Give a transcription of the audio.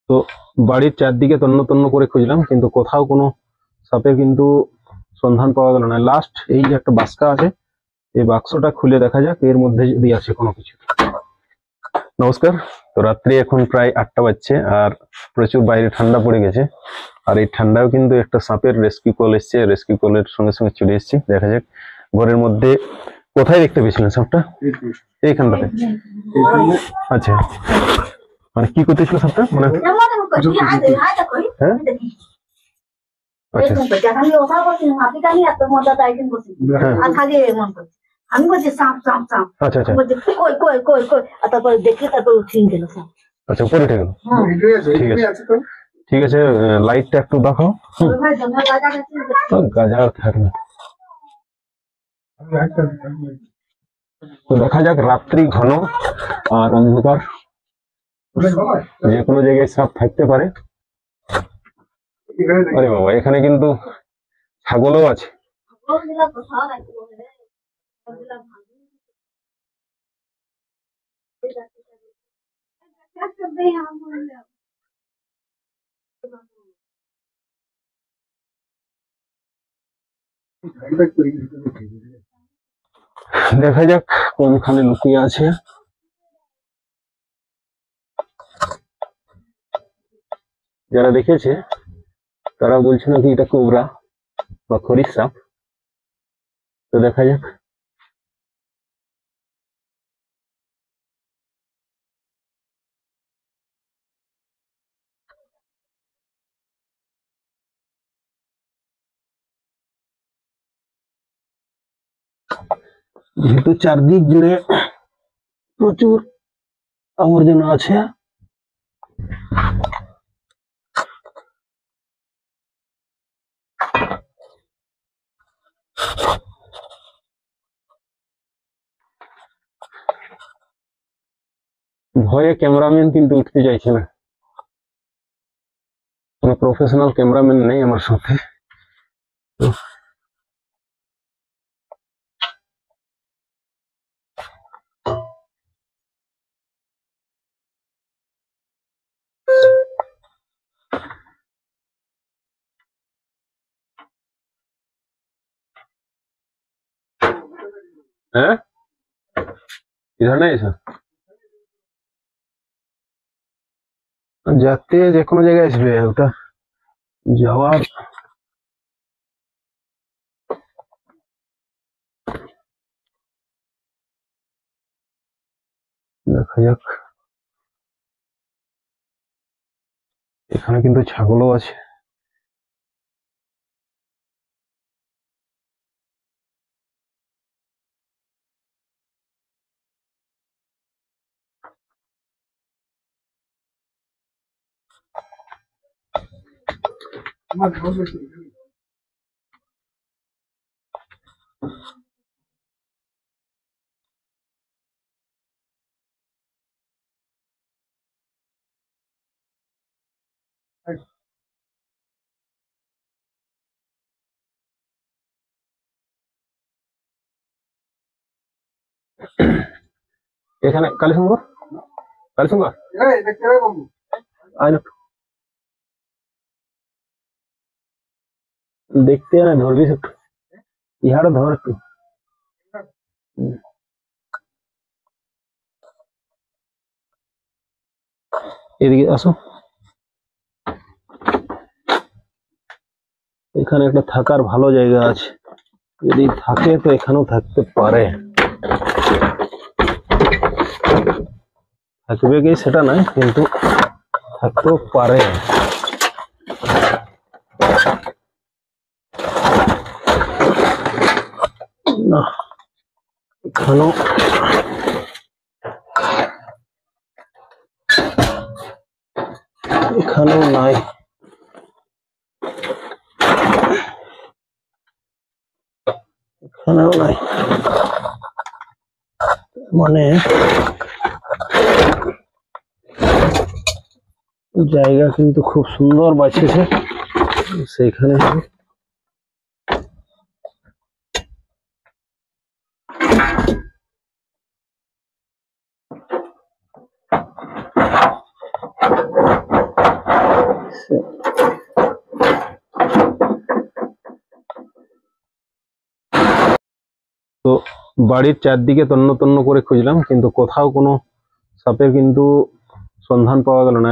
তো বাড়ির চারদিকে তন্ন তন্ন করে খুঁজলাম, কিন্তু কোথাও কোনো সাপের কিন্তু সন্ধান পাওয়া গেল না। লাস্ট এই যে একটা বাক্সা আছে, এই বাক্সটা খুলে দেখা যাক এর মধ্যে যদি আছে কোনো কিছু। নমস্কার। তো রাত্রি এখন প্রায় 8টা বাজছে, আর প্রচুর বাইরে ঠান্ডা পড়ে গেছে। আর এই ঠান্ডাও কিন্তু একটা সাপের রেস্কিউ কল এসছে, রেস্কিউ কলের সঙ্গে সঙ্গে চলে এসেছি। দেখা যাক ঘরের মধ্যে কোথায় দেখতে পেয়েছিলেন সাপটা? এইখানটাতে। আচ্ছা, মানে কি করতেছিল সাপটা? মানে হ্যাঁ আমি বলছি সাপ সাপ সাপ। আচ্ছা আচ্ছা বলছি কই কই কই কই, আর তারপরে দেখে তারপর উঠিয়ে গেল সাপ। আচ্ছা, উপরে উঠে গেল। ঠিক আছে ঠিক আছে, লাইটটা একটু দেখাও। গাজা থাক না। তো দেখা যাক, রাত্রি ঘন আর অন্ধকার, যে কোনো জায়গায় সাপ থাকতে পারে। আরে বাবা, এখানে কিন্তু ছাগলও আছে। দেখা যাক কোনখানে লুকিয়ে আছে। যারা দেখেছে তারা বলছে নাকি এটা কোবরা বা খরিস সাপ। তো দেখা যাক। যেহেতু চারদিক জুড়ে প্রচুর আবর্জনা আছে, ভয়ে ক্যামেরাম্যান কিন্তু উঠতে চাইছে না। কোনো প্রফেশনাল ক্যামেরাম্যান নেই আমার সাথে। হ্যাঁ, इधर नहीं सर, যাতে যে কোনো জায়গায় আসবে ওটা যাওয়ার। দেখা যাক, এখানে কিন্তু ছাগলও আছে। এখানে কালীসঙ্গ, কালীসঙ্গ আয় না, দেখতে না ধরবি একটু, ইহাটা ধর একটু। এদিকে আসো, এখানে একটা থাকার ভালো জায়গা আছে। যদি থাকে তো এখানেও থাকতে পারে। থাকবে কি সেটা নয়, কিন্তু থাকতেও পারে। না, এখানেও এখানেও নাই। এখানেও নাই, মানে জায়গা কিন্তু খুব সুন্দর বাঁচিয়েছে সেইখানে। তো বাড়ির চারদিকে তন্ন তন্ন করে খুঁজলাম, কিন্তু কোথাও কোনো সাপের কিন্তু সন্ধান পাওয়া গেল না।